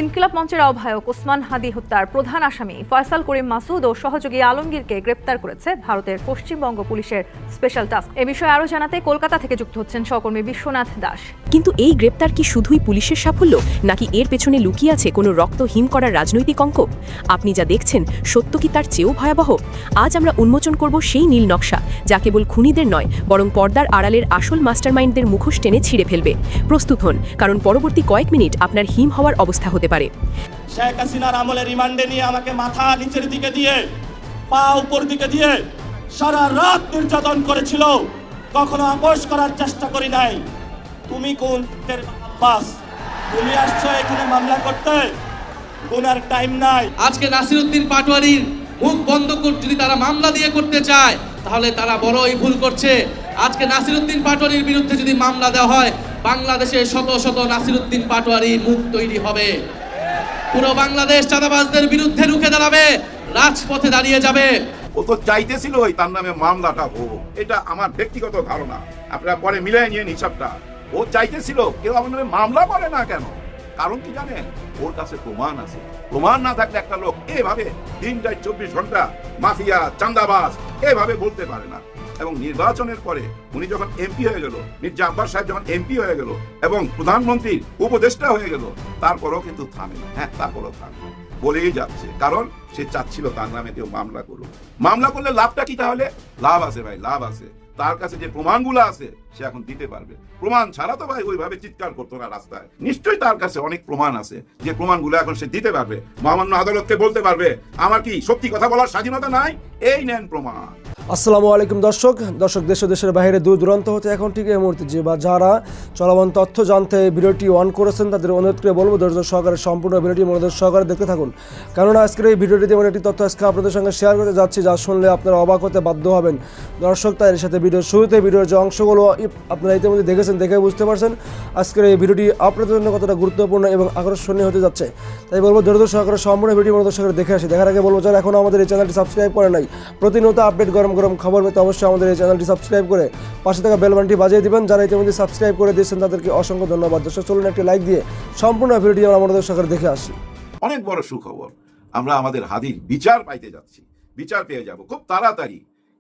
ইনকিলাব মঞ্চের আহ্বায়ক ওসমান হাদি হত্যার প্রধান আসামি ফয়সাল করিম মাসুদ ও সহযোগী আলমগীরকে গ্রেপ্তার করেছে ভারতের পশ্চিমবঙ্গ পুলিশের স্পেশাল টাস্ক। এ বিষয়ে আরও জানাতে কলকাতা থেকে যুক্ত হচ্ছেন সহকর্মী বিশ্বনাথ দাস। কিন্তু এই গ্রেপ্তার কি শুধুই পুলিশের সাফল্য, নাকি এর পেছনে লুকিয়ে আছে কোনো রক্ত হিম করার রাজনৈতিক অঙ্ক? আপনি যা দেখছেন সত্য কি তার চেয়েও ভয়াবহ? আজ আমরা উন্মোচন করব সেই নীল নকশা যা কেবল খুনিদের নয়, বরং পর্দার আড়ালের আসল মাস্টারমাইন্ডদের মুখোশ টেনে ছিঁড়ে ফেলবে। প্রস্তুত হন, কারণ পরবর্তী কয়েক মিনিট আপনার হিম হওয়ার অবস্থা হতে পারে। শেখ হাসিনার আমলে রিমান্ডে নিয়ে আমাকে মাথা নিচের দিকে দিয়ে পা উপর দিকে দিয়ে সারা রাত নির্যাতন করেছিল, কখনো আপোষ করার চেষ্টা করি নাই। তুমি কোন বাস, তুমি আসছো এখানে মামলা করতে, কোনার টাইম নাই। আজকে নাসিরউদ্দিন পাটোয়ারির মুখ বন্ধ যদি তারা মামলা দিয়ে করতে চায়, তাহলে তারা বড়ই ভুল করছে। আজকে নাসিরউদ্দিন পাটোয়ারির বিরুদ্ধে যদি মামলা দেওয়া হয়, বাংলাদেশে শত শত নাসিরউদ্দিন পাটোয়ারি মুখ তৈরি হবে। পুরো বাংলাদেশ চাঁদাবাজদের বিরুদ্ধে রুখে দাঁড়াবে, রাজপথে দাঁড়িয়ে যাবে। ও তো চাইতেছিল ওই তার নামে মামলাটা হোক, এটা আমার ব্যক্তিগত ধারণা, আপনারা পরে মিলাই নিয়ে হিসাবটা। ও চাইতেছিল কেউ আমার নামে মামলা করে না কেন, কারণ কি জানেন, ওর কাছে প্রমাণ আছে। প্রমাণ না থাকলে একটা লোক এভাবে দিনটায় 24 ঘন্টা মাফিয়া চাঁদাবাজ এভাবে বলতে পারে না। এবং নির্বাচনের পরে উনি যখন এমপি হয়ে গেল, মির্জা আব্বাস সাহেব যখন এমপি হয়ে গেল এবং প্রধানমন্ত্রীর উপদেষ্টা হয়ে গেল, তারপরেও কিন্তু থামে না। হ্যাঁ, তারপরেও থামে, বলেই যাচ্ছে, কারণ সে চাচ্ছিল তার নামে কেউ মামলা করুক। মামলা করলে লাভটা কি? তাহলে লাভ আছে ভাই, লাভ আছে। তার কাছে যে প্রমাণগুলো আছে সে এখন দিতে পারবে। প্রমাণ ছাড়া তো ভাই ওইভাবে চিৎকার করতো না রাস্তায়। নিশ্চয়ই তার কাছে অনেক প্রমাণ আছে, যে প্রমাণগুলো এখন সে দিতে পারবে, মহামান্য আদালতকে বলতে পারবে আমার কি সত্যি কথা বলার স্বাধীনতা নাই? এই নেন প্রমাণ। আসসালামু আলাইকুম দর্শক, দেশ ও দেশের বাইরে দূর দূরান্ত হতে এখন ঠিক এই মুহূর্তে যে বা যারা চলমান তথ্য জানতে ভিডিওটি অন করেছেন তাদের অনুরোধ করে বলবো ধৈর্য সহকারে সম্পূর্ণ ভিডিওটি মনোযোগ সহকারে দেখতে থাকুন, কেননা আজকের এই ভিডিওটিতে এমন একটি তথ্য আজকে আপনাদের সঙ্গে শেয়ার করতে যাচ্ছি যা শুনলে আপনারা অবাক হতে বাধ্য হবেন। দর্শক, তাই এর সাথে ভিডিওর শুরুতে ভিডিওর যে অংশগুলো আপনারা ইতিমধ্যে দেখেছেন, দেখে বুঝতে পারছেন আজকের এই ভিডিওটি আপনাদের জন্য কতটা গুরুত্বপূর্ণ এবং আকর্ষণীয় হতে যাচ্ছে। তাই বলবো ধৈর্য সহকারে সম্পূর্ণ ভিডিও মনোযোগ সহকারে দেখে আসি। দেখার আগে বলবো যারা এখনও আমাদের এই চ্যানেলটি সাবস্ক্রাইব করে নাই, প্রতিনিয়ত আপডেট গরম খবর পেতে অবশ্যই আমাদের এই চ্যানেলটি সাবস্ক্রাইব করে পাশে থাকা বেল বাটনটি বাজিয়ে দিবেন। যারা ইতিমধ্যে সাবস্ক্রাইব করে দিয়েছেন তাদেরকে অসংখ্য ধন্যবাদ। দর্শক, চলুন একটি লাইক দিয়ে সম্পূর্ণ ভিডিওটি আমরা মনোযোগ সহকারে দেখে আসি। অনেক বড় সুখবর, আমরা আমাদের হাদির বিচার পাইতে যাচ্ছি, বিচার পেয়ে যাব খুব তাড়াতাড়ি।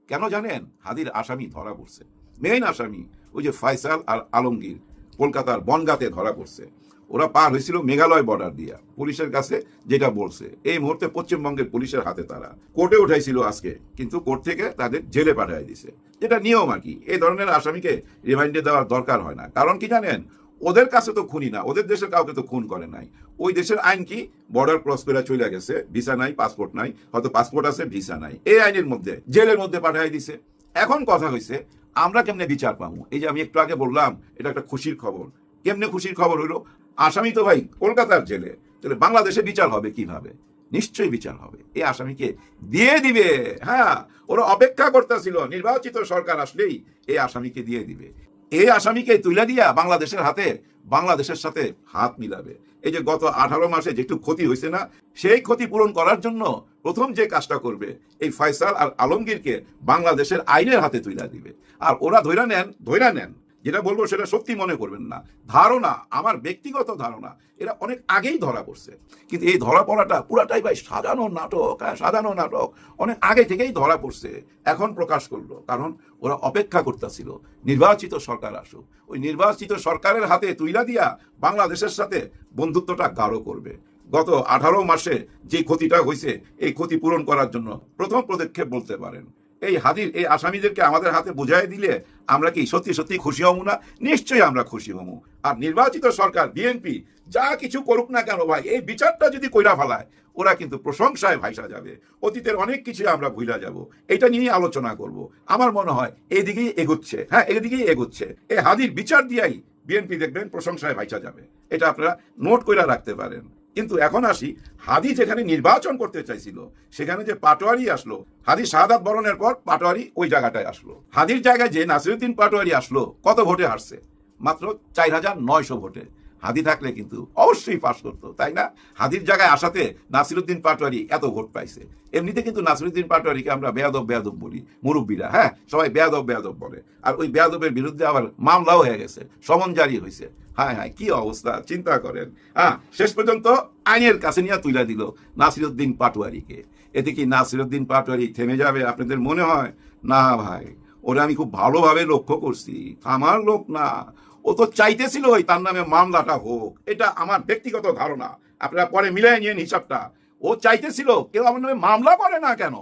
কেন জানেন? হাদির আসামি ধরা পড়ছে, মেইন আসামি ওই যে ফয়সাল আর আলমগীর কলকাতার বনগাঁতে ধরা পড়ছে। ওরা পার হয়েছিল মেঘালয় বর্ডার দিয়া, পুলিশের কাছে যেটা বলছে এই মুহূর্তে পশ্চিমবঙ্গের পুলিশের হাতে। তারা কোর্টে উঠাইছিল আজকে, কিন্তু কোর্ট থেকে তাদের জেলে পাঠিয়ে দিছে, যেটা নিয়ম আর কি। এই ধরনের আসামিকে রিমান্ডে দেওয়ার দরকার হয় না, কারণ কি জানেন, ওদের কাছে তো খুনি না, ওদের দেশের কাউকে তো খুন করে নাই। ওই দেশের আইন কি, বর্ডার ক্রস করে চলে গেছে, ভিসা নাই, পাসপোর্ট নাই, হয়তো পাসপোর্ট আছে ভিসা নাই, এই আইনের মধ্যে জেলের মধ্যে পাঠিয়ে দিছে। এখন কথা হয়েছে আমরা কেমনে বিচার পাবো? এই যে আমি একটু আগে বললাম এটা একটা খুশির খবর। কেমনে খুশির খবর হইলো? আসামি তো ভাই কলকাতার জেলে, তাহলে বাংলাদেশে বিচার হবে কিভাবে? নিশ্চয়ই বিচার হবে, এই আসামিকে দিয়ে দিবে। হ্যাঁ, ওরা অপেক্ষা করতেছিল নির্বাচিত সরকার আসলেই এই আসামিকে দিয়ে দিবে। এই আসামিকে তুলে দিয়া বাংলাদেশের হাতে, বাংলাদেশের সাথে হাত মিলাবে। এই যে গত 18 মাসে যেটু ক্ষতি হয়েছে না, সেই ক্ষতি পূরণ করার জন্য প্রথম যে কাজটা করবে, এই ফয়সাল আর আলমগীরকে বাংলাদেশের আইনের হাতে তুলে দিবে। আর ওরা ধৈরা নেন, যেটা বলবো সেটা সত্যি মনে করবেন না, ধারণা, আমার ব্যক্তিগত ধারণা, এরা অনেক আগেই ধরা পড়ছে। কিন্তু এই ধরা পড়াটা পুরাটাই ভাই সাজানো নাটক। হ্যাঁ, সাজানো নাটক, অনেক আগে থেকেই ধরা পড়ছে, এখন প্রকাশ করলো, কারণ ওরা অপেক্ষা করতেছিল নির্বাচিত সরকার আসুক, ওই নির্বাচিত সরকারের হাতে তুইলা দিয়া বাংলাদেশের সাথে বন্ধুত্বটা গাঢ় করবে। গত 18 মাসে যে ক্ষতিটা হয়েছে, এই ক্ষতি পূরণ করার জন্য প্রথম পদক্ষেপ বলতে পারেন এই হাদির এই আসামিদেরকে আমাদের হাতে বুঝাই দিলে আমরা কি সত্যি সত্যি খুশি হবো না? নিশ্চয়ই আমরা খুশি হবো। আর নির্বাচিত সরকার বিএনপি যা কিছু করুক না কেন ভাই, এই বিচারটা যদি কইরা ফেলায়, ওরা কিন্তু প্রশংসায় ভাইসা যাবে। অতীতের অনেক কিছু আমরা ভুলা যাব, এটা নিয়েই আলোচনা করব। আমার মনে হয় এইদিকেই এগোচ্ছে। হ্যাঁ, এদিকেই এগোচ্ছে। এই হাদির বিচার দিয়াই বিএনপি দেখবেন প্রশংসায় ভাইসা যাবে, এটা আপনারা নোট কইরা রাখতে পারেন। কিন্তু এখন আসি, হাদি যেখানে নির্বাচন করতে চাইছিল সেখানে যে পাটোয়ারি আসলো, হাদি শাহাদাত বরণের পর পাটোয়ারি ওই জায়গাটায় আসলো। হাদির জায়গায় যে নাসিরউদ্দিন পাটোয়ারি আসলো, কত ভোটে হারছে? মাত্র 4900 ভোটে। হাদি থাকলে কিন্তু অবশ্যই পাস করতো, তাই না? হাদির জায়গায় আসাতে নাসিরউদ্দিন পাটোয়ারি এত ভোট পাইছে। এমনিতে কিন্তু নাসিরউদ্দিন পাটোয়ারিকে আমরা বেয়াদব বলি, মুরব্বীরা। হ্যাঁ, সবাই বেয়াদব বলে। আর ওই বেয়াদবের বিরুদ্ধে আবার মামলাও হয়ে গেছে, সমন জারি হয়েছে। হায় হায় কি অবস্থা চিন্তা করেন। শেষ পর্যন্ত আইনের কাছে নিয়ে তুলে দিল নাসিরউদ্দিন পাটোয়ারিকে। এতে কি নাসিরউদ্দিন পাটোয়ারি থেমে যাবে আপনাদের মনে হয়? না ভাই, ওরা আমি খুব ভালোভাবে লক্ষ্য করছি, আমার লোক না। ও তো চাইতেছিল ওই তার নামে মামলাটা হোক, এটা আমার ব্যক্তিগত ধারণা, আপনারা পরে মিলাই নিয়েন হিসাবটা। ও চাইতেছিল কেউ আমার নামে মামলা করে না কেন,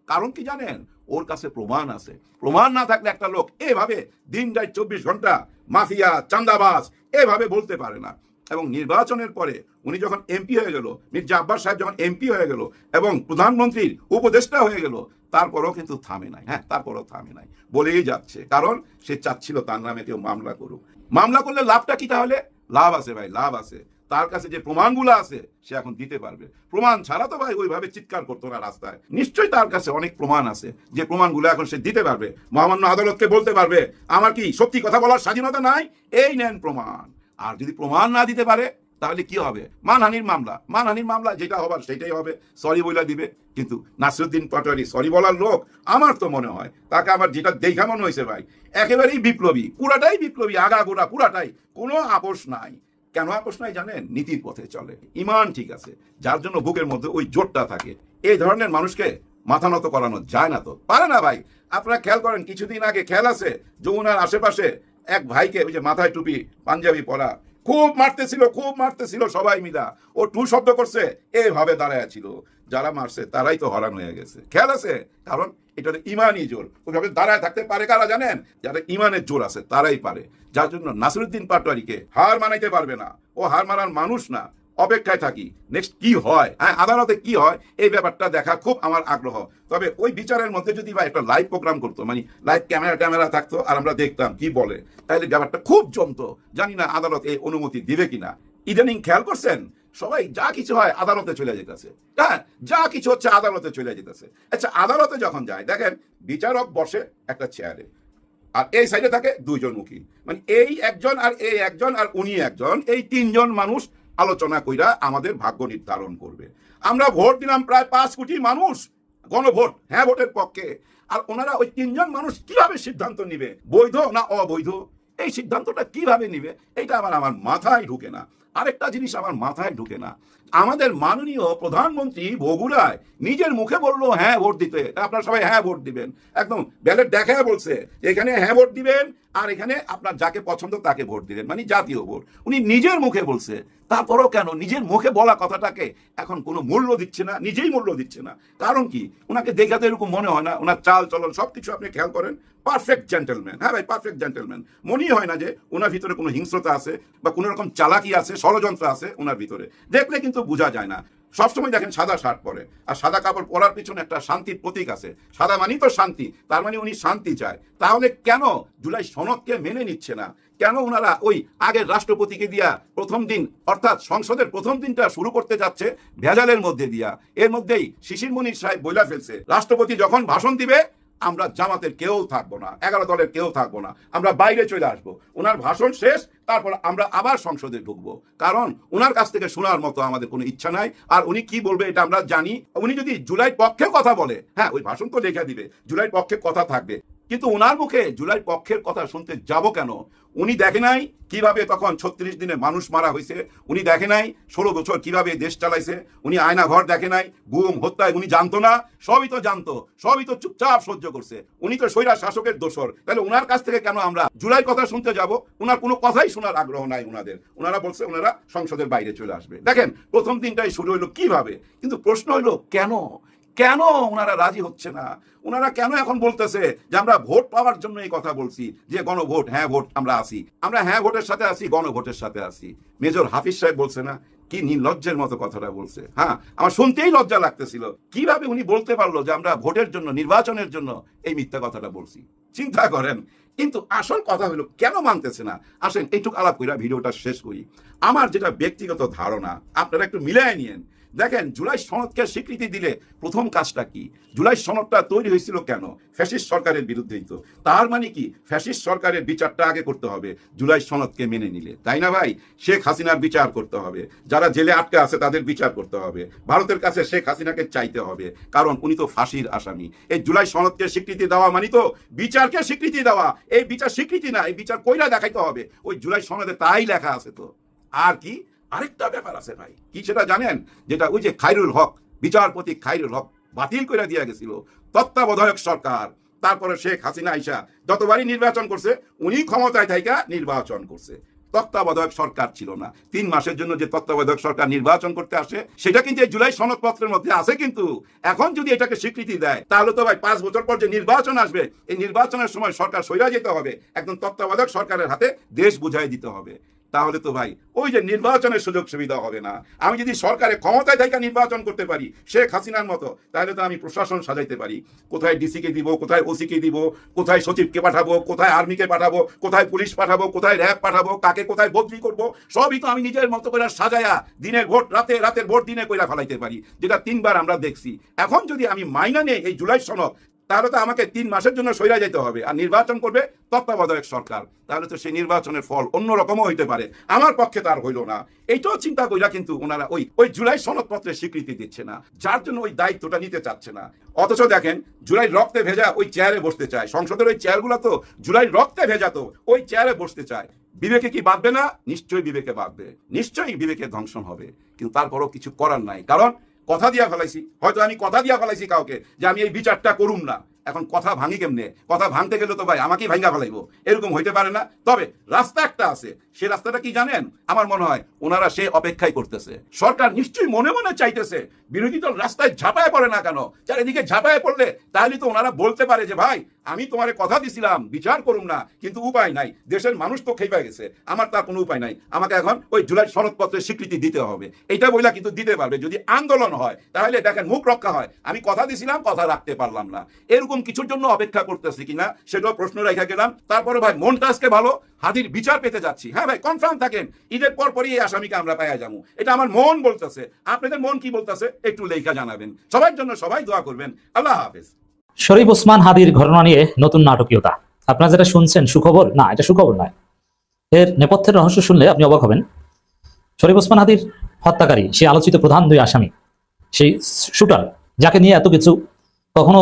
কারণ কি জানেন? ওর কাছে প্রমাণ আছে। প্রমাণ না থাকলে একটা লোক এভাবে দিন রাত 24 ঘন্টা মাফিয়া চান্দাবাজ এভাবে বলতে পারে না। এবং নির্বাচনের পরে উনি যখন এমপি হয়ে গেল, মির্জা আব্বাস সাহেব যখন এমপি হয়ে গেল এবং প্রধানমন্ত্রীর উপদেষ্টা হয়ে গেল, তারপরও কিন্তু থামে নাই। তারপরও থামে নাই, বলেই যাচ্ছে, কারণ সে চাচ্ছিল তার নামে কেউ মামলা করুক। মামলা করলে লাভটা কি? তাহলে লাভ আছে ভাই, লাভ আছে। তার কাছে যে প্রমাণগুলো আছে সে এখন দিতে পারবে। প্রমাণ ছাড়া তো ভাই ওইভাবে চিৎকার করতো না রাস্তায়। নিশ্চয়ই তার কাছে অনেক প্রমাণ আছে, যে প্রমাণগুলো এখন সে দিতে পারবে, মহামান্য আদালতকে বলতে পারবে আমার কি সত্যি কথা বলার স্বাধীনতা নাই, এই নেন প্রমাণ। আর যদি প্রমাণ না দিতে পারে তাহলে কি হবে? মানহানির মামলা। মানহানির মামলা যেটা হবার সেটাই হবে, সরি বলে দিবে। কিন্তু নাসিরউদ্দিন পাটোয়ারি সরি বলার লোক? আমার তো মনে হয় তাকে আমার যেটা দেখা মনে হয়েছে ভাই, একেবারেই বিপ্লবী, পুরাটাই বিপ্লবী, আগাগোড়া পুরাটাই, কোনো আপোষ নাই। কেন আপোষ নাই জানেন? নীতির পথে চলে, ইমান ঠিক আছে, যার জন্য বুকের মধ্যে ওই জোরটা থাকে। এই ধরনের মানুষকে মাথা নত করানো যায় না, তো পারে না ভাই। আপনারা খেয়াল করেন, কিছুদিন আগে খেয়াল আছে যমুনার আশেপাশে এক ভাইকে, ওই যে মাথায় টুপি পাঞ্জাবি পরা, খুব মারতেছিল সবাই মিলা। ও টু শব্দ করছে, এভাবে দাঁড়ায় ছিল। যারা মারছে তারাই তো হরান হয়ে গেছে, খেয়াল আছে? কারণ এটা ইমানই জোর। ওইভাবে দাঁড়ায় থাকতে পারে কারা জানেন? যারা ইমানের জোর আছে তারাই পারে। যার জন্য নাসিরউদ্দিন পাটোয়ারিকে হার মানাইতে পারবে না, ও হার মানার মানুষ না। অপেক্ষায় থাকি নেক্সট কি হয়, আদালতে কি হয়, এই ব্যাপারটা দেখা খুব আমার আগ্রহ। তবে ওই বিচারের মধ্যে যদি বা একটা লাইভ প্রোগ্রাম করতো, মানে লাইভ ক্যামেরা থাকতো আর আমরা দেখতাম কি বলে, তাহলে ব্যাপারটা খুব জমতো। জানি না আদালত এই অনুমতি দিবে কিনা। ইদানিং খেয়াল করছেন সবাই যা কিছু হয় আদালতে চলে যেতেছে, যা কিছু হচ্ছে আদালতে চলে যেতেছে। আচ্ছা, আদালতে যখন যায় দেখেন বিচারক বসে একটা চেয়ারে, আর এই সাইডে থাকে দুইজন উকিল, মানে এই একজন আর এই একজন আর উনি একজন, এই তিনজন মানুষ আলোচনা কইরা আমাদের ভাগ্য নির্ধারণ করবে। আমরা ভোট দিলাম প্রায় 5 কোটি মানুষ, গণভোট, হ্যাঁ ভোটের পক্ষে। আর ওনারা ওই তিনজন মানুষ কিভাবে সিদ্ধান্ত নিবে, বৈধ না অবৈধ, এই সিদ্ধান্তটা কিভাবে নিবে, এটা আমার মাথায় ঢুকে না। আরেকটা জিনিস আমার মাথায় ঢুকে না, আমাদের মাননীয় প্রধানমন্ত্রী বগুড়ায় নিজের মুখে বললো হ্যাঁ ভোট দিতে, আপনারা সবাই হ্যাঁ ভোট দিবেন, একদম ব্যালট দেখায় বলছে এখানে হ্যাঁ ভোট দিবেন, আর এখানে আপনার যাকে পছন্দ তাকে ভোট দিবেন, মানে জাতীয় ভোট। উনি নিজের মুখে বলছে, তারপরও কেন নিজের মুখে বলা কথাটাকে এখন কোনো মূল্য দিচ্ছে না, নিজেই মূল্য দিচ্ছে না? কারণ কি? ওনাকে দেখাতে এরকম মনে হয় না, ওনার চাল চলন সবকিছু আপনি খেয়াল করেন, পারফেক্ট জেন্টলম্যান। হ্যাঁ ভাই, পারফেক্ট জেন্টলম্যান। মনেই হয় না যে ওনার ভিতরে কোনো হিংস্রতা আছে বা কোনো রকম চালাকি আছে, ষড়যন্ত্র আছে ওনার ভিতরে, দেখলে কিন্তু বোঝা যায় না। সবসময় দেখেন সাদা শার্ট পরে, আর সাদা কাপড় পরার পিছনে একটা শান্তির প্রতীক আছে। সাদা মানেই তো শান্তি, তার মানে উনি শান্তি চায়। তাহলে কেন জুলাই সনদকে মেনে নিচ্ছে না? কেন ওনারা ওই আগের রাষ্ট্রপতিকে দিয়া প্রথম দিন, অর্থাৎ সংসদের প্রথম দিনটা শুরু করতে যাচ্ছে ভেজালের মধ্যে দিয়া? এর মধ্যেই শিশির মনির সাহেব বইলা ফেলছে, রাষ্ট্রপতি যখন ভাষণ দিবে আমরা জামাতের কেউ থাকবো না, 11 দলের কেউ থাকবো না, আমরা বাইরে চলে আসবো। ওনার ভাষণ শেষ, তারপর আমরা আবার সংসদে ঢুকবো, কারণ ওনার কাছ থেকে শোনার মতো আমাদের কোনো ইচ্ছা নাই। আর উনি কি বলবে এটা আমরা জানি। উনি যদি জুলাই পক্ষে কথা বলে, হ্যাঁ ওই ভাষণ তো লেখা দিবে, জুলাই পক্ষে কথা থাকবে, কিন্তু ওনার মুখে জুলাই পক্ষের কথা শুনতে যাব কেন? উনি দেখে নাই কিভাবে তখন 36 দিনে মানুষ মারা হয়েছে, উনি দেখে নাই 16 বছর কিভাবে দেশ চালাইছে, উনি আয়না ঘর দেখে নাই, গুম হত্যায় উনি জানতো না, সবই তো জানতো, সবই তো চুপচাপ সহ্য করছে। উনি তো স্বৈরা শাসকের দোসর, তাহলে ওনার কাছ থেকে কেন আমরা জুলাই কথা শুনতে যাব? ওনার কোনো কথাই শোনার আগ্রহ নাই ওনাদের। ওনারা বলছে ওনারা সংসদের বাইরে চলে আসবে। দেখেন প্রথম দিনটাই শুরু হইলো কিভাবে, কিন্তু প্রশ্ন হইলো কেন কেন ওনারা রাজি হচ্ছে না? ওনারা কেন এখন বলতেছে যে আমরা ভোট পাওয়ার জন্য এই কথা বলছি, যে গণভোট, হ্যাঁ ভোট আমরা আসি, আমরা হ্যাঁ ভোটের সাথে আসি, গণভোটের সাথে আসি। মেজর হাফিজ সাহেব বলছে না, কি নির্লজ্জের মতো কথাটা বলছে। হ্যাঁ, আমার শুনতেই লজ্জা লাগতেছিল, কিভাবে উনি বলতে পারলো যে আমরা ভোটের জন্য, নির্বাচনের জন্য এই মিথ্যা কথাটা বলছি। চিন্তা করেন। কিন্তু আসল কথা হলো কেন মানতেছে না? আসেন এইটুকু আলাপ কইরা ভিডিওটা শেষ করি। আমার যেটা ব্যক্তিগত ধারণা, আপনারা একটু মিলাই নিয়েন দেখেন জুলাই সনদকে স্বীকৃতি দিলে প্রথম কাজটা কি? জুলাই সনদটা তৈরি হয়েছিল কেন? ফ্যাসিস্ট সরকারের বিরুদ্ধেই তো। তার মানে কি ফ্যাসিস্ট সরকারের বিচারটা আগে করতে হবে জুলাই সনদকে মেনে নিলে, তাই না ভাই? শেখ হাসিনার বিচার করতে হবে, যারা জেলে আটকে আছে তাদের বিচার করতে হবে, ভারতের কাছে শেখ হাসিনাকে চাইতে হবে, কারণ উনি তো ফাঁসির আসামি। এই জুলাই সনদকে স্বীকৃতি দেওয়া মানে তো বিচারকে স্বীকৃতি দেওয়া। এই বিচার স্বীকৃতি না, এই বিচার কইরা দেখাইতে হবে। ওই জুলাই সনদে তাই লেখা আছে তো। আর কি আরেকটা ব্যাপার আছে ভাই, কি সেটা জানেন? যেটা ওই যে খায়রুল হক, বিচারপতি খায়রুল হক বাতিল করে দিয়ে গেছিল তত্ত্বাবধায়ক সরকার। তারপরে শেখ হাসিনা আইসা যতবারই নির্বাচন করছে উনি ক্ষমতায় থাইকা নির্বাচন করছে, তত্ত্বাবধায়ক সরকার ছিল না। 3 মাসের জন্য যে তত্ত্বাবধায়ক সরকার নির্বাচন করতে আসে সেটা কিন্তু এই জুলাই সনদপত্রের মধ্যে আছে। কিন্তু এখন যদি এটাকে স্বীকৃতি দেয় তাহলে তো ভাই 5 বছর পর যে নির্বাচন আসবে এই নির্বাচনের সময় সরকার সইরা যেতে হবে, একদম তত্ত্বাবধায়ক সরকারের হাতে দেশ বুঝাই দিতে হবে। তাহলে তো ভাই ওই যে নির্বাচনের সুযোগ সুবিধা হবে না। আমি যদি সরকারের ক্ষমতায় থাকা নির্বাচন করতে পারি শেখ হাসিনার মতো, তাহলে তো আমি প্রশাসন সাজাইতে পারি, কোথায় ডিসিকে দিব, কোথায় ওসিকে দিব, কোথায় সচিবকে পাঠাবো, কোথায় আর্মিকে পাঠাবো, কোথায় পুলিশ পাঠাবো, কোথায় র্যাব পাঠাবো, কাকে কোথায় বদলি করবো, সবই তো আমি নিজের মতো করে সাজায়া দিনের ভোট রাতে, রাতের ভোট দিনে কইরা ফেলাইতে পারি, যেটা 3 বার আমরা দেখছি। এখন যদি আমি মাইনা নেই এই জুলাই সনদ, তাহলে তো আমাকে 3 মাসের জন্য সইরা যেতে হবে, আর নির্বাচন করবে তত্ত্বাবধায়ক সরকার। তাহলে তো সেই নির্বাচনের ফল অন্যরকমও হইতে পারে, আমার পক্ষে তার হইল না। এইটাও চিন্তা কইরা কিন্তু ওনারা ওই জুলাই সনদপত্রে স্বীকৃতি দিচ্ছে না, যার জন্য ওই দায়িত্বটা নিতে চাচ্ছে না। অথচ দেখেন জুলাই রক্তে ভেজা ওই চেয়ারে বসতে চায়, সংসদের ওই চেয়ারগুলো তো জুলাই রক্তে ভেজা, তো ওই চেয়ারে বসতে চায়। বিবেকে কি বাঁধবে না? নিশ্চয়ই বিবেকে বাঁধবে, নিশ্চয়ই বিবেকে ধ্বংসন হবে। কিন্তু তারপরও কিছু করার নাই, কারণ কথা দিয়া ফেলাইছি। হয়তো আমি কথা দিয়া ফেলাইছি কাউকে যে আমি এই বিচারটা করুম না, এখন কথা ভাঙি কেমনে? কথা ভাঙতে গেলে তো ভাই আমাকেই ভাঙ্গা ফেলাইবো, এরকম হইতে পারে না। তবে রাস্তা একটা আছে, সে রাস্তাটা কি জানেন? আমার মনে হয় ওনারা সে অপেক্ষাই করতেছে। সরকার নিশ্চয়ই মনে মনে চাইতেছে বিরোধী দল রাস্তায় ঝাঁপায় পড়ে না কেন, চারিদিকে ঝাঁপায় পড়লে তাহলে তো ওনারা বলতে পারে যে ভাই আমি তোমারে কথা দিছিলাম বিচার করুম না, কিন্তু উপায় নাই, দেশের মানুষ তো খেপে গেছে, আমার তার কোনো উপায় নাই, আমাকে এখন ওই জুলাই সনদপত্রের স্বীকৃতি দিতে হবে। এটা বইলা কিন্তু দিতে পারবে যদি আন্দোলন হয়, তাহলে দেখেন মুখ রক্ষা হয়, আমি কথা দিছিলাম কথা রাখতে পারলাম না। এরকম কিছুর জন্য অপেক্ষা করতেছি কিনা সেটাও প্রশ্ন রেখে গেলাম। তারপরে ভাই মনটা আজকে ভালো, হাদির বিচার পেতে যাচ্ছি। হ্যাঁ ভাই কনফার্ম থাকেন ঈদের পরই এই আসামিকে আমরা পাইয়া যাবো, এটা আমার মন বলতেছে। আপনাদের মন কি বলতেছে একটু লেখা জানাবেন। সবার জন্য সবাই দোয়া করবেন। আল্লাহ হাফেজ। শরীফ ওসমান হাদির ঘটনা নিয়ে নতুন নাটকীয়তা। আপনারা যেটা শুনছেন সুখবর না, এটা সুখবর নয়। এর নেপথ্যের রহস্য শুনলে আপনি অবাক হবেন। শরীফ ওসমান হাদির হত্যাকারী, সেই আলোচিত প্রধান 2 আসামি, সেই শুটার, যাকে নিয়ে এত কিছু, কখনো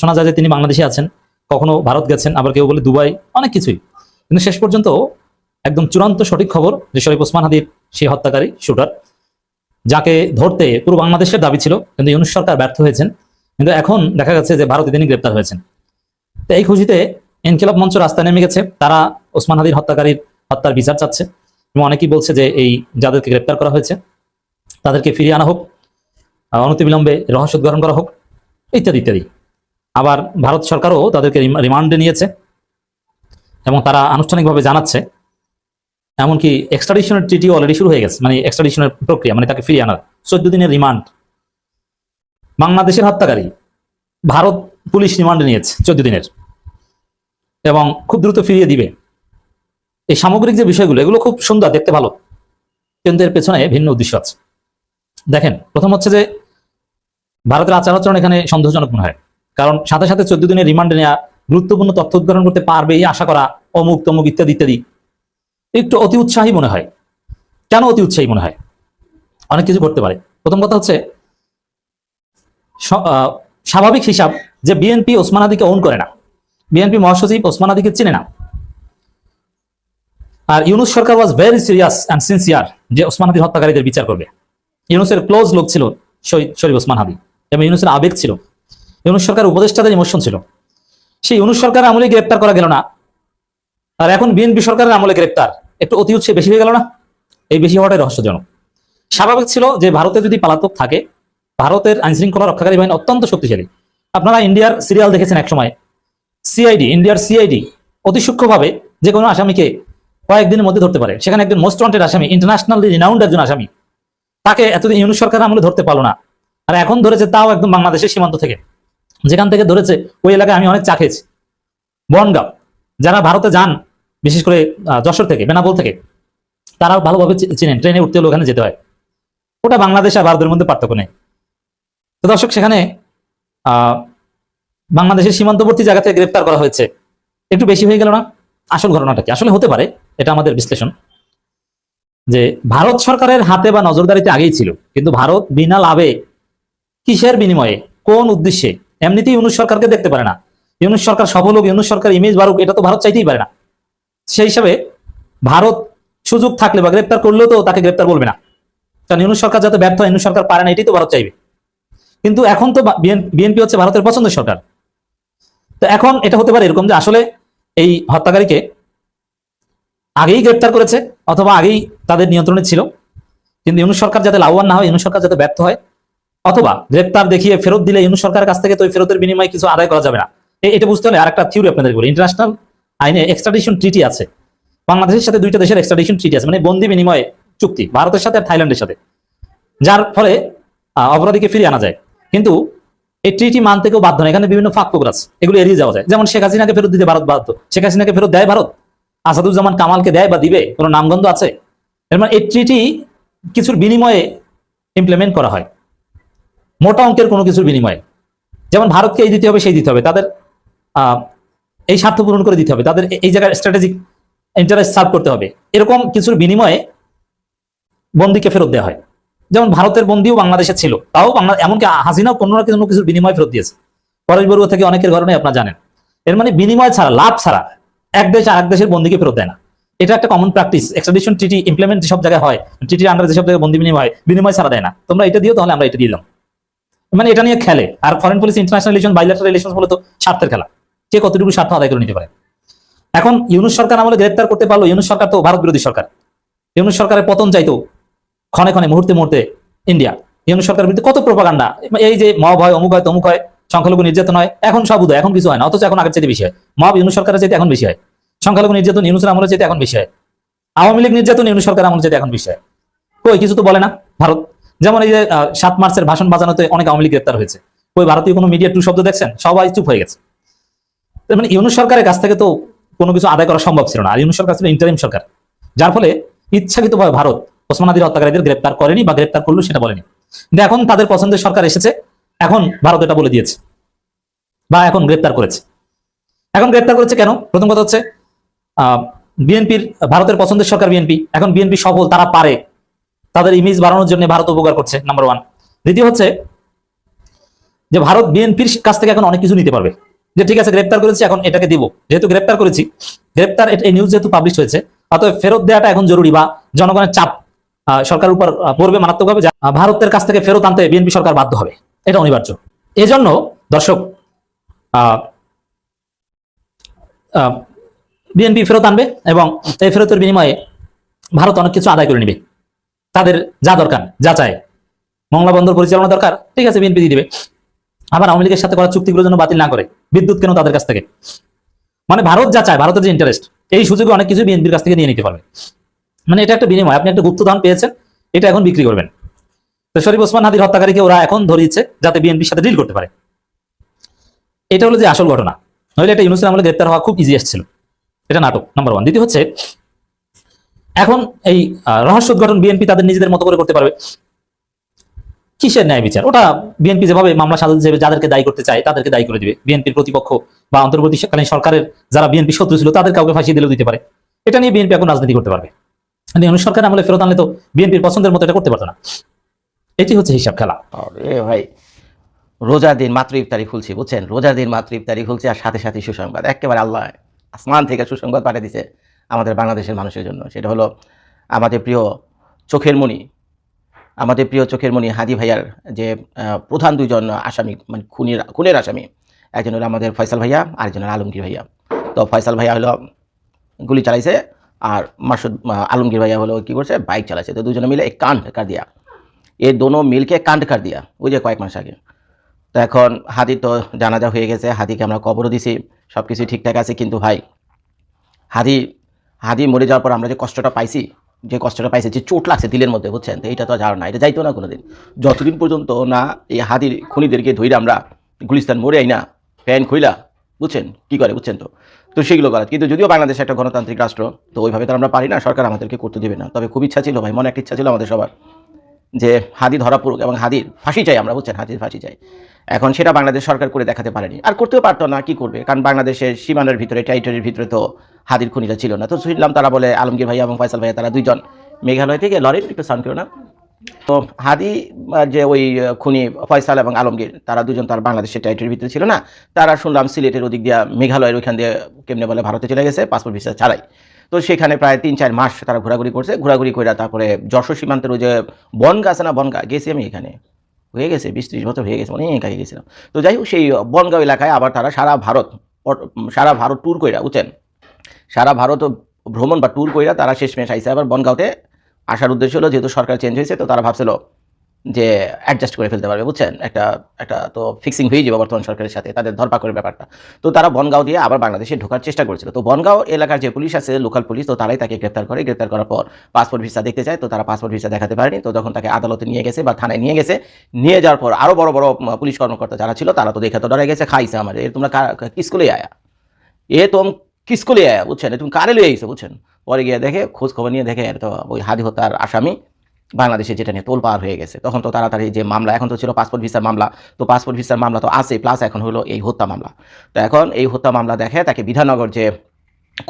শোনা যায় যে তিনি বাংলাদেশে আছেন, কখনো ভারত গেছেন, আবার কেউ বলে দুবাই, অনেক কিছুই। কিন্তু শেষ পর্যন্ত একদম চূড়ান্ত সঠিক খবর যে শরীফ ওসমান হাদির সেই হত্যাকারী শুটার, যাকে ধরতে পুরো বাংলাদেশের দাবি ছিল, কিন্তু ইউনূস সরকার ব্যর্থ হয়েছেন। কিন্তু এখন দেখা যাচ্ছে যে ভারতে তিনি গ্রেপ্তার হয়েছেন। তো এই খুশিতে ইনকিলাব মঞ্চ রাস্তায় নেমে গেছে, তারা ওসমান হাদির হত্যার বিচার চাচ্ছে, এবং অনেকেই বলছে যে এই যাদেরকে গ্রেপ্তার করা হয়েছে তাদেরকে ফিরিয়ে আনা হোক, অনতিবিলম্বে রহস্য উদ্ঘাটন করা হোক, ইত্যাদি ইত্যাদি। আবার ভারত সরকারও তাদেরকে রিমান্ডে নিয়েছে এবং তারা আনুষ্ঠানিকভাবে জানাচ্ছে, এমনকি এক্সট্রাডিশনের ট্রিটি অলরেডি শুরু হয়ে গেছে, মানে এক্সট্রাডিশনের প্রক্রিয়া, মানে তাকে ফিরিয়ে আনার 14 দিনের রিমান্ড। বাংলাদেশের হত্যাকারী ভারত পুলিশ রিমান্ডে নিয়েছে 14 দিনের, এবং খুব দ্রুত ফিরিয়ে দিবে। এই সামগ্রিক যে বিষয়গুলো, এগুলো খুব সুন্দর, দেখতে ভালো, কিন্তু এর পেছনে ভিন্ন উদ্দেশ্য আছে। দেখেন, প্রথম হচ্ছে যে ভারতের আচার আচরণ এখানে সন্দেহজনক মনে হয়, কারণ সাথে সাথে 14 দিনের রিমান্ডে নেওয়া, গুরুত্বপূর্ণ তথ্য উদ্ঘাটন করতে পারবে এই আশা করা, অমুক তমুক ইত্যাদি ইত্যাদি, একটু অতি উৎসাহী মনে হয়। কেন অতি উৎসাহী মনে হয়? অনেক কিছু করতে পারে। প্রথম কথা হচ্ছে স্বাভাবিক হিসাব যে বিএনপি ওসমান হাদিকে ওন করে না, বিএনপি মহাসচিব ওসমান হাদিকে চিনে না, আর ইউনূস সরকার was very serious and sincere যে ওসমান হাদির হত্যাকারীদের বিচার করবে। ইউনূসের ক্লোজ লোক ছিল শরীফ ওসমান হাদি, এবং ইউনূসের আবেগ ছিল, ইউনূস সরকার উপদেষ্টাদের ইমোশন ছিল। সেই ইউনূস সরকারের আমলে গ্রেপ্তার করা গেল না, আর এখন বিএনপি সরকারের আমলে গ্রেপ্তার, একটু অতি উৎসাহ বেশি হয়ে গেল না? এই বেশি হওয়াটাই রহস্যজনক। স্বাভাবিক ছিল যে ভারতে যদি পলাতক থাকে, ভারতের আইনশৃঙ্খলা রক্ষাকারী বাহিনী অত্যন্ত শক্তিশালী। আপনারা ইন্ডিয়ার সিরিয়াল দেখেছেন একসময়, সিআইডি, ইন্ডিয়ার সিআইডি অতি সূক্ষ্মভাবে যে কোনো আসামিকে কয়েকদিনের মধ্যে ধরতে পারে। সেখানে একজন মোস্ট ওয়ান্টেড আসামি, ইন্টারন্যাশনালি রিনাউন্ড একজন আসামি, তাকে এতদিন ইউনূস সরকার আমলে ধরতে পারলো না, আর এখন ধরেছে, তাও একদম বাংলাদেশের সীমান্ত থেকে। যেখান থেকে ধরেছে ওই এলাকায় আমি অনেক চা খেয়েছি। বনগাঁও, যারা ভারতে যান, বিশেষ করে যশোর থেকে, বেনাপোল থেকে, তারাও ভালোভাবে চিনেন, ট্রেনে উঠতে হলে ওখানে যেতে হয়। ওটা বাংলাদেশ আর ভারতের মধ্যে পার্থক্য নেই। তো দর্শক, সেখানে বাংলাদেশের সীমান্তবর্তী জায়গা থেকে গ্রেপ্তার করা হয়েছে, একটু বেশি হয়ে গেল না? আসল ঘটনাটা কি আসলে হতে পারে, এটা আমাদের বিশ্লেষণ, যে ভারত সরকারের হাতে বা নজরদারিতে আগেই ছিল, কিন্তু ভারত বিনা লাভে কিসের বিনিময়ে, কোন উদ্দেশ্যে, এমনিতেই ইউনূস সরকারকে দেখতে পারে না। ইউনূস সরকার সফল হোক, ইউনূস সরকার ইমেজ বাড়ুক, এটা তো ভারত চাইতেই পারে না। সেই হিসাবে ভারত সুযোগ থাকলে বা গ্রেপ্তার করলেও তো তাকে গ্রেপ্তার বলবে না, কারণ ইউনূস সরকার যাতে ব্যর্থ হয়, ইউনূস সরকার পারে না, এটাই তো ভারত চাইবে। কিন্তু এখন তো বিএনপি হচ্ছে ভারতের পছন্দের সরকার। তো এখন এটা হতে পারে এরকম যে আসলে এই হত্যাকারীকে আগেই গ্রেপ্তার করেছে, অথবা আগেই তাদের নিয়ন্ত্রণে ছিল, কিন্তু ইউনূস সরকার যাতে লাভবান না হয়, ইউনূস সরকার যাতে ব্যর্থ হয়, অথবা গ্রেপ্তার দেখিয়ে ফেরত দিলে ইউনূস সরকারের কাছ থেকে তো ফেরতের বিনিময়ে কিছু আদায় করা যাবে না। এটা বুঝতে হলে আরেকটা থিওরি আপনাদের বলি। ইন্টারন্যাশনাল আইনে এক্সট্রাডিশন ট্রিটি আছে, বাংলাদেশের সাথে দুইটা দেশের এক্সট্রাডিশন ট্রিটি আছে, মানে বন্দি বিনিময় চুক্তি, ভারতের সাথে আর থাইল্যান্ডের সাথে, যার ফলে অপরাধীকে ফিরিয়ে আনা যায়। কিন্তু এই ট্রিটি মানতে কেউ বাধ্য না, এখানে বিভিন্ন ফাঁক ফোকর আছে, এগুলো এড়িয়ে যাওয়া যায়। যেমন শেখ হাসিনাকে ফেরত দিতে ভারত বাধ্য, শেখ হাসিনাকে ফেরত দেয় ভারত, আসাদুজ্জামান কামালকে দেয় বা দিবে, কোনো নামগন্ধ আছে? এর মানে এই ট্রিটি কিছুর বিনিময়ে ইমপ্লিমেন্ট করা হয়, মোটা অঙ্কের কোনো কিছুর বিনিময়ে। যেমন ভারতকে এই দিতে হবে, সেই দিতে হবে, তাদের এই স্বার্থ পূরণ করে দিতে হবে, তাদের এই জায়গায় স্ট্র্যাটেজিক ইন্টারেস্ট সার্ভ করতে হবে, এরকম কিছুর বিনিময়ে বন্দীকে ফেরত দেওয়া হয়। যেমন ভারতের বন্দিও বাংলাদেশে ছিল, তাও এমনকি হাসিনাও কোনো না কোনো কিছুর বিনিময় ফেরত দিয়েছে, পরেশ বড়ুয়া থেকে অনেকের ঘটনাই আপনারা জানেন। এর মানে বিনিময় ছাড়া, লাভ ছাড়া এক দেশ আর এক দেশের বন্দীকে ফেরত দেয় না। এটা একটা কমন প্র্যাকটিস, এক্সট্রাডিশন ট্রিটি ইমপ্লিমেন্ট যেসব জায়গায় হয়, ট্রিটির আন্ডারে যেসব জায়গায় বন্দি বিনিময় ছাড়া দেয় না, তোমরা এটা দিও তাহলে আমরা এটা দিলাম, মানে এটা নিয়ে খেলে। আর foreign policy, international relation, bilateral relation বলে তো স্বার্থের খেলা, কে কতটুকু স্বার্থ আদায় করে নিতে পারে। এখন ইউনূস সরকার আমলে গ্রেপ্তার করতে পারলো, ইউনূস সরকার তো ভারত বিরোধী সরকার, ইউনূস সরকারের পতন চাইতো ক্ষণে ক্ষণে, মুহূর্তে মুহূর্তে ইন্ডিয়া। ইউনূস সরকারের বিরুদ্ধে কত প্রোপাগান্ডা, এই যে মব হয়, অমুক হয়, তমুক হয়, সংখ্যালঘু নির্যাতন হয়, এখন সব উদয়, এখন কিছু হয় না, অথচ এখন আগের চাইতে বেশি হয়। মব ইউনূস সরকারের চাইতে এখন বেশি হয়, সংখ্যালঘু নির্যাতন ইউনূসের আমলের চাইতে এখন বেশি হয়, আওয়ামী লীগ নির্যাতন ইউনূস সরকারের আমলের চাইতে এখন বেশি হয়। কই কিছু তো বলে না ভারত। যেমন এই যে 7 মার্চের ভাষণ বাজানোতে অনেক আওয়ামী লীগ গ্রেপ্তার হয়েছে, ওই ভারতীয় কোনো মিডিয়া টু শব্দ দেখছেন? সবাই চুপ হয়ে গেছে। মানে ইউনূস সরকারের কাছ থেকে তো কোনো কিছু আদায় করা সম্ভব ছিল না, আর ইউনূস সরকার ছিল ইন্টারিম সরকার, যার ফলে ইচ্ছাকৃতভাবে ভারত ওসমান হাদির হত্যাকারীদের গ্রেপ্তার করেনি, বা গ্রেপ্তার করলো সেটা বলেনি। কিন্তু এখন তাদের পছন্দের সরকার এসেছে, এখন ভারত এটা বলে দিয়েছে, বা এখন গ্রেপ্তার করেছে। এখন গ্রেপ্তার করেছে কেন? প্রথম কথা হচ্ছে বিএনপির, ভারতের পছন্দের সরকার বিএনপি, এখন বিএনপি সফল, তারা পারে, তাদের ইমেজ বাড়ানোর জন্য ভারত উপকার করছে, নাম্বার 1। দ্বিতীয় হচ্ছে যে ভারত বিএনপির কাছ থেকে এখন অনেক কিছু নিতে পারবে, যে ঠিক আছে গ্রেপ্তার করেছি, এখন এটাকে দিব, যেহেতু গ্রেপ্তার করেছি, গ্রেপ্তার এই নিউজ যেহেতু পাবলিশ হয়েছে, অতএব ফেরত দেওয়াটা এখন জরুরি, বা জনগণের চাপ সরকারের উপর পড়বে মারাত্মকভাবে, ভারতের কাছ থেকে ফেরত আনতে বিএনপি সরকার বাধ্য হবে, এটা অনিবার্য। এজন্য দর্শক বিএনপি ফেরত আনবে, এবং এই ফেরতের বিনিময়ে ভারত অনেক কিছু আদায় করে নিবে, তাদের যা দরকার, যা চায়, মংলা বন্দর পরিচালনা দরকার, ঠিক আছে বিএনপি দিয়ে দিবে। আবার আওয়ামী লীগের সাথে করা চুক্তিগুলো যেন বাতিল না করে, বিদ্যুৎ কেন তাদের কাছ থেকে, মানে ভারত যা চায়, ভারতের যে ইন্টারেস্ট, এই সুযোগে অনেক কিছু বিএনপির কাছ থেকে নিয়ে নিতে পারবে। মানে এটা একটা বিনিময়, আপনি একটা গুপ্তধন পেয়েছেন, এটা এখন বিক্রি করবেন। তো শরীফ ওসমান হাদির হত্যাকারীকে ওরা এখন ধরিয়েছে যাতে বিএনপির সাথে ডিল করতে পারে, এটা হলো যে আসল ঘটনা। নইলে এটা ইউনূসের আমলে গ্রেপ্তার হওয়া খুব ইজি আসছিল, এটা নাটক, নাম্বার 1। দ্বিতীয় হচ্ছে এখন এই রহস্য উদ্ঘাটন বিএনপি তাদের নিজেদের মতো করে করতে পারবে। কিসের ন্যায় বিচার? ওটা বিএনপি যেভাবে মামলা সাজা হিসেবে যাদেরকে দায়ী করতে চায় তাদেরকে দায়ী করে দিবে, বিএনপির প্রতিপক্ষ বা অন্তর্বর্তীকালীন সরকারের যারা বিএনপি শত্রু ছিল তাদের কাউকে ফাঁসি দিলেও দিতে পারে। এটা নিয়ে বিএনপি এখন রাজনীতি করতে পারবে। ইউনূস সরকার আমলে ফেরত আনলে তো বিএনপির পছন্দের মতো এটা করতে পারতো না। এটি হচ্ছে হিসাব খেলা। ভাই রোজার দিন মাত্র ইফতারি খুলছি, বুঝছেন, রোজার দিন মাত্র ইফতারি খুলছি, আর সাথে সাথে সুসংবাদ, একেবারে আল্লাহ আসমান থেকে সুসংবাদ পাঠিয়ে দিছে আমাদের বাংলাদেশের মানুষের জন্য। সেটা হলো আমাদের প্রিয় চোখের মণি হাদি ভাইয়ার যে প্রধান 2 জন আসামি, মানে খুনের আসামি, একজন হলো আমাদের ফয়সাল ভাইয়া, আরেকজন হলো আলমগীর ভাইয়া। তো ফয়সাল ভাইয়া হলো গুলি চালাইছে, আর মাসুদ আলমগীর ভাইয়া হলো কি করছে, বাইক চালাইছে। তো 2 জনে মিলে এক কাণ্ড কার দিয়া, ये दोनों मिलके कांड कर दिया, ওই যে কয়েক মাস আগে। তো এখন হাদি তো জানাজা হয়ে গেছে, হাদিকে আমরা কবরও দিছি, সব কিছু ঠিকঠাক আছে। কিন্তু ভাই হাদি মরে যাওয়ার পর আমরা যে কষ্টটা পাইছি, যে চোট লাগছে দিলের মধ্যে, বুঝছেন, তো এইটা তো যাওয়ার না, এটা যাইতো না কোনোদিন, যতদিন পর্যন্ত না এই হাদির খুনিদেরকে ধইরে আমরা গুলিস্তান মোড়ে আই না, ফ্যান খুইলা, বুঝছেন কি করে, বুঝছেন তো সেগুলো করা। কিন্তু যদিও বাংলাদেশ একটা গণতান্ত্রিক রাষ্ট্র, তো ওইভাবে তো আমরা পারি না, সরকার আমাদেরকে করতে দেবে না। তবে খুব ইচ্ছা ছিল ভাই, মনে একটা ইচ্ছা ছিল আমাদের সবার, যে হাদি ধরা পড়ুক এবং হাদির ফাঁসি চাই আমরা, বুঝছেন, হাদির ফাঁসি চাই। এখন সেটা বাংলাদেশ সরকার করে দেখাতে পারেনি, আর করতেও পারতো না, কি করবে, কারণ বাংলাদেশের সীমানার ভিতরে, টেরিটরির ভিতরে তো হাদির খুনিরা ছিল না। তো শুনলাম তারা বলে আলমগীর ভাইয়া এবং ফয়সাল ভাইয়া তারা দুইজন মেঘালয় থেকে লরির একটু সাউন্ড করো না, তো হাদি যে ওই খুনি ফয়সাল এবং আলমগীর তারা দুজন তার বাংলাদেশের টেরিটরির ভিতরে ছিল না, তারা শুনলাম সিলেটের ওদিক দিয়ে মেঘালয়ের ওইখান দিয়ে কেমনে বলে ভারতে চলে গেছে পাসপোর্ট ভিসা ছাড়াই। তো সেখানে প্রায় 3-4 মাস তারা ঘোরাঘুরি করছে, ঘোরাঘুরি করে তারপরে যশোর সীমান্তের ওই যে বনগা আছে না, বনগা গেছি আমি, এখানে হয়ে গেছে 20-30 বছর হয়ে গেছে, অনেক আগে গেছিলাম। তো যাই হোক সেই বনগাঁও এলাকায় আবার তারা সারা ভারত ট্যুর কইরা, বুঝছেন, সারা ভারত ভ্রমণ বা ট্যুর কইরা তারা শেষমেশ আইসে আবার বনগাঁওতে আসার উদ্দেশ্য হলো, যেহেতু সরকার চেঞ্জ হয়েছে তো তারা ভাবছিল যে অ্যাডজাস্ট করে ফেলতে পারবে, বুঝছেন, একটা তো ফিক্সিং হয়ে যাবে বর্তমান সরকারের সাথে তাদের ধরপাকড়ের ব্যাপারটা। তো তারা বনগাঁও দিয়ে আবার বাংলাদেশে ঢোকার চেষ্টা করেছিল। তো বনগাঁও এলাকার যে পুলিশ আছে, লোকাল পুলিশ, তো তারাই তাকে গ্রেপ্তার করে। গ্রেপ্তার করার পর পাসপোর্ট ভিসা দেখতে চায়, তো তারা পাসপোর্ট ভিসা দেখাতে পারেনি। তো যখন তাকে আদালতে নিয়ে গেছে বা থানায় নিয়ে গেছে, নিয়ে যাওয়ার পর আরও বড় বড় পুলিশ কর্মকর্তা যারা ছিল তারা তো দেখে তো ডরে গেছে, খাইছে আমার, তোমরা কিসকলে আয়া, কিসকলে আয়া, বুঝছেন, তুমি কারে লয়ে আইছো, বুঝছেন। পরে গিয়ে দেখে, খোঁজ খবর নিয়ে দেখে তো ওই হাদি হত্যার আসামি বাংলাদেশে, যেটা নিয়ে তোলপাড় হয়ে গেছে। তখন তো তাড়াতাড়ি যে মামলা, এখন তো ছিল পাসপোর্ট ভিসার মামলা, তো পাসপোর্ট ভিসার মামলা তো আছে, প্লাস এখন হলো এই হত্যা মামলা। তো এখন এই হত্যা মামলা দেখে তাকে বিধাননগর যে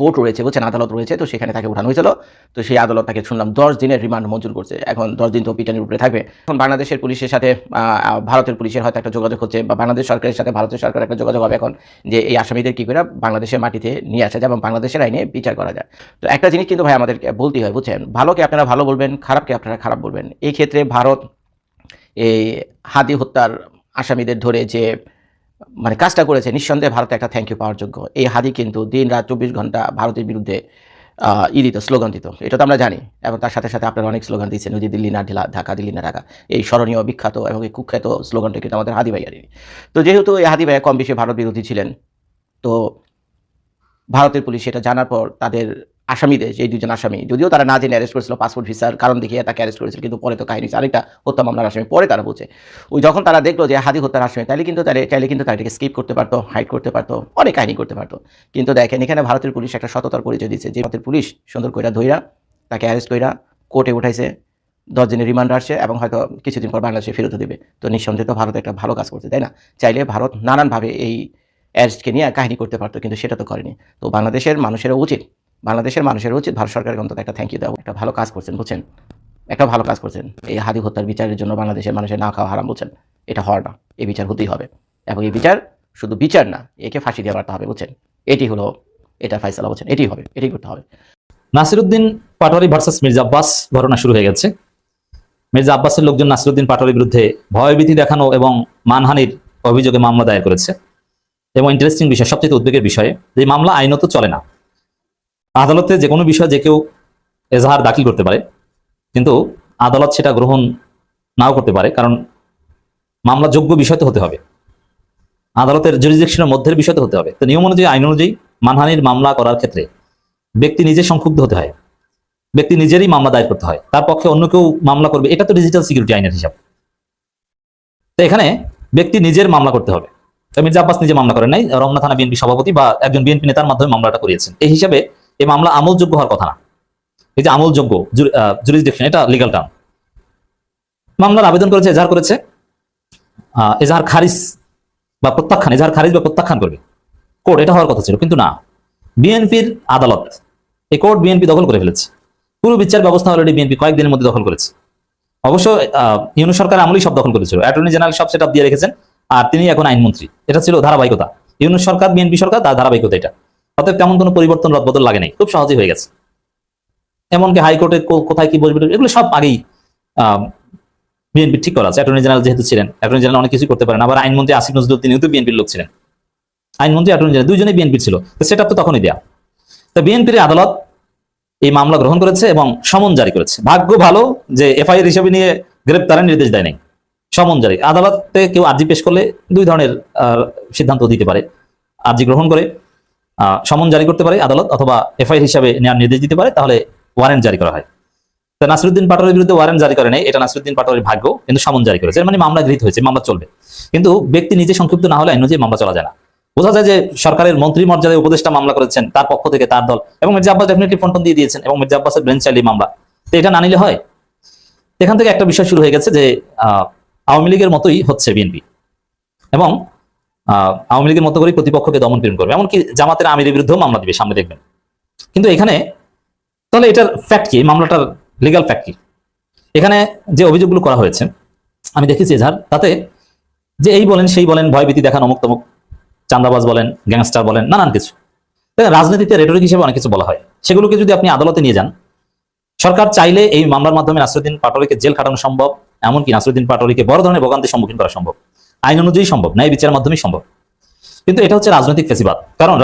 কোর্ট রয়েছে, বুঝছেন, আদালত রয়েছে, তো সেখানে তাকে উঠানো হয়েছিল। তো সেই আদালত তাকে শুনলাম 10 দিনের রিমান্ড মঞ্জুর করছে। এখন 10 দিন তো পিটানির উপরে থাকবে। এখন বাংলাদেশের পুলিশের সাথে ভারতের পুলিশের হয়তো একটা যোগাযোগ হচ্ছে, বা বাংলাদেশ সরকারের সাথে ভারতের সরকারের একটা যোগাযোগ হবে এখন, যে এই আসামিদের কী করে বাংলাদেশের মাটিতে নিয়ে আসা যায় এবং বাংলাদেশের আইনে বিচার করা যায়। তো একটা জিনিস কিন্তু ভাই আমাদেরকে বলতেই হয়, বুঝছেন, ভালোকে আপনারা ভালো বলবেন, খারাপকে আপনারা খারাপ বলবেন। এই ক্ষেত্রে ভারত এই হাদি হত্যার আসামিদের ধরে যে মানে কাজটা করেছে, নিঃসন্দেহে ভারতে একটা থ্যাংক ইউ পাওয়ার যোগ্য। এই হাদি কিন্তু দিন রাত 24 ঘন্টা ভারতের বিরুদ্ধে দিত, স্লোগান দিত, এটা তো আমরা জানি। এবং তার সাথে সাথে আপনারা অনেক স্লোগান দিচ্ছেন, ওই যে দিল্লি না ঢাকা, দিল্লি না ঢাকা, এই স্মরণীয় বিখ্যাত এবং এই কুখ্যাত স্লোগানটা কিন্তু আমাদের হাদি ভাইয়ারই। তো যেহেতু এই হাদি ভাইয়া কম বেশি ভারত বিরোধী ছিলেন, তো ভারতের পুলিশ এটা জানার পর তাদের আসামিদের, যে 2জন আসামি, যদিও তারা না জেনে অ্যারেস্ট করেছিল, পাসপোর্ট ভিসার কারণ দেখিয়ে তাকে অ্যারেস্ট করেছিল, কিন্তু পরে তো কাহিনী আরেকটা হত্যা মামলার আসামি, পরে তারা বুঝে ওই যখন তারা দেখলো যে হাদি হত্যার আসামি, চাইলে কিন্তু তাদেরকে স্কিপ করতে পারতো, হাইড করতে পারতো, অনেক কাহিনী করতে পারতো। কিন্তু দেখেন এখানে ভারতের পুলিশ একটা সততার পরিচয় দিচ্ছে, যে ভারতের পুলিশ সুন্দর কইরা ধইরা তাকে অ্যারেস্ট কইরা কোর্টে উঠাইছে, 10 দিনের রিমান্ড আসছে এবং হয়তো কিছুদিন পর বাংলাদেশে ফেরত দেবে। তো নিঃসন্দেহে তো ভারত একটা ভালো কাজ করছে, তাই না? চাইলে ভারত নানানভাবে এই অ্যারেস্টকে নিয়ে কাহিনী করতে পারতো, কিন্তু সেটা তো করেনি। তো বাংলাদেশের মানুষেরও উচিত ভারত সরকারের অন্তত একটা থ্যাংক ইউ দেওয়া, একটা ভালো কাজ করছেন, বুঝছেন, একটা ভালো কাজ করছেন। এই হাদি হত্যার বিচারের জন্য বাংলাদেশের মানুষের না খাওয়া হারাম, বুঝছেন, এটা হওয়ার না, এই বিচার হতেই হবে। এবং এই বিচার শুধু বিচার না, একে ফাঁসি দিয়ে মারতে হবে, বুঝছেন, এটি হলো এটা ফাইসালা, বুঝছেন, এটি হবে, এটি করতে হবে। নাসিরউদ্দিন পাটোয়ারি ভার্সাস মির্জা আব্বাস ঘটনা শুরু হয়ে গেছে। মির্জা আব্বাসের লোকজন নাসিরউদ্দিন পাটোয়ারির বিরুদ্ধে ভয়ভীতি দেখানো এবং মানহানির অভিযোগে মামলা দায়ের করেছে। এবং ইন্টারেস্টিং বিষয়, সবচেয়ে উদ্বেগের বিষয়ে, যে মামলা আইনত চলে না। আদালতে যে কোনো বিষয়ে যে কেউ এজাহার দাখিল করতে পারে, কিন্তু আদালত সেটা গ্রহণ নাও করতে পারে, কারণ মামলা যোগ্য বিষয় তো হতে হবে, আদালতের জুরিসডিকশনের মধ্যের বিষয় তো হতে হবে। তো নিয়ম অনুযায়ী, আইন অনুযায়ী মানহানির মামলা করার ক্ষেত্রে ব্যক্তি নিজে সংক্ষুব্ধ হতে হয়, ব্যক্তি নিজেরই মামলা দায়ের করতে হয়, তার পক্ষে অন্য কেউ মামলা করবে, এটা তো ডিজিটাল সিকিউরিটি আইনের হিসাব। তো এখানে ব্যক্তি নিজের মামলা করতে হবে। মির্জা আব্বাস নিজে মামলা করেন নাই, রমনা থানা বিএনপি সভাপতি বা একজন বিএনপি নেতার মাধ্যমে মামলাটা করিয়েছেন। এই হিসাবে এই মামলা আমলযোগ্য হওয়ার কথা না। এই যে আমলযোগ্য জুরিসডিকশন, এটা লিগ্যাল টার্ম। মামলার আবেদন করেছে, এজাহার করেছে, এজাহার খারিজ বা প্রত্যাখ্যান, এজাহার খারিজ বা প্রত্যাখ্যান করবে কোর্ট, এটা হওয়ার কথা ছিল, কিন্তু না, বিএনপির আদালত, এই কোর্ট বিএনপি দখল করে ফেলেছে। পুরো বিচার ব্যবস্থা অলরেডি বিএনপি কয়েকদিনের মধ্যে দখল করেছে। অবশ্য ইউনূস সরকার আমলেই সব দখল করেছিল, অ্যাটর্নি জেনারেল সব সেটআপ দিয়ে রেখেছেন, আর তিনি এখন আইনমন্ত্রী। এটা ছিল ধারাবাহিকতা, ইউনূস সরকার বিএনপি সরকার, তার ধারাবাহিকতা এটা। অতএব তেমন কোনো পরিবর্তন রদবদল লাগে নাই, খুব সহজেই হয়ে গেছে। এমনকি হাইকোর্টে কোথায় কি বসবে এগুলো সব আগেই বিএনপি ঠিক করা আছে। অ্যাটর্নি জেনারেল যেহেতু ছিলেন, অ্যাটর্নি জেনারেল অনেক কিছু করতে পারেন। আবার আইনমন্ত্রী আসিফ নজরুল, তিনিও তো বিএনপির লোক ছিলেন, আইনমন্ত্রী অ্যাটর্নি জেনারেল দুইজনেই বিএনপির ছিল, তো সেটা তো তখনই দেয়া। তো বিএনপির আদালত এই মামলা গ্রহণ করেছে এবং সমন জারি করেছে। ভাগ্য ভালো যে এফআইআর হিসেবে নিয়ে গ্রেপ্তারের নির্দেশ দেয় নাই, সমন জারি। আদালতে কেউ আর্জি পেশ করলে 2 ধরনের সিদ্ধান্ত দিতে পারে, আর্জি গ্রহণ করে সমন জারি করতে পারে আদালত, অথবা এফআইআর হিসাবে নেওয়ার নির্দেশ দিতে পারে, তাহলে ওয়ারেন্ট জারি করা হয়। তো নাসিরউদ্দিন পাটোয়ারির বিরুদ্ধে ওয়ারেন্ট জারি করে নেই, এটা নাসিরউদ্দিন পাটোয়ারির ভাগ্য, কিন্তু সমন জারি করেছে, মানে মামলা গৃহীত হয়েছে, মামলা চলবে। কিন্তু ব্যক্তি নিজে সংক্ষিপ্ত না হলে আইন অনুযায়ী মামলা চলা যায় না। বোঝা যায় যে সরকারের মন্ত্রী মর্যাদায় উপদেষ্টা মামলা করেছেন, তার পক্ষ থেকে তার দল, এবং মির্জা আব্বাস ডেফিনেটলি ফোন দিয়ে দিয়েছেন, এবং মির্জা আব্বাসের ব্রেঞ্চ চাইলে মামলা, তো এটা না নিলে হয়? এখান থেকে একটা বিষয় শুরু হয়ে গেছে যে আওয়ামী লীগের মতোই হচ্ছে বিএনপি, এবং আওয়ামী লীগের মতো করেই প্রতিপক্ষকে দমন পীড়ন করবে, এমনকি জামাতের আমিরের বিরুদ্ধেও মামলা দিবে, সামনে দেখবেন। কিন্তু এখানে তাহলে এটার ফ্যাক্ট কি, মামলাটার লিগ্যাল ফ্যাক্ট কি? এখানে যে অভিযোগগুলো করা হয়েছে আমি দেখেছি এজাহার, তাতে যে এই বলেন সেই বলেন, ভয়ভীতি দেখান, অমুক তমুক, চান্দাবাজ বলেন, গ্যাংস্টার বলেন, নানান কিছু। রাজনীতিতে রেটরিক হিসেবে অনেক কিছু বলা হয়, সেগুলোকে যদি আপনি আদালতে নিয়ে যান, সরকার চাইলে এই মামলার মাধ্যমে নাসিরউদ্দিন পাটোয়ারিকে জেল খাটানো সম্ভব, এমনকি নাসিরউদ্দিন পাটোয়ারিকে বড় ধরনের ভোগান্তির সম্মুখীন করা সম্ভব, আইন অনুযায়ী সম্ভব, ন্যায় বিচারের মাধ্যমেই সম্ভব। কিন্তু এটা হচ্ছে রাজনৈতিক ফেসিবাদ, কারণ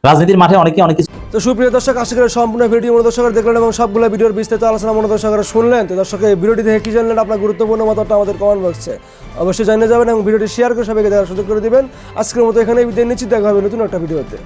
রাজনীতির মাঠে অনেকে অনেক কিছু। তো সুপ্রিয় দর্শক, আশা করি সম্পূর্ণ ভিডিও মনোযোগ সহকারে দেখলেন এবং সবগুলো ভিডিওর বিস্তারিত আলোচনা মনোযোগ সহকারে শুনলেন। তো দর্শক, এই ভিডিওটি দেখে কি জানলেন আপনার গুরুত্বপূর্ণ মতামতটা আমাদের কমেন্ট বক্সে অবশ্যই জানিয়ে যাবেন এবং ভিডিওটি শেয়ার করে সবাইকে দেখার সুযোগ করে দিবেন। আজকের মতো এখানেই বিদায় নিচ্ছি, দেখা হবে নতুন একটা ভিডিওতে।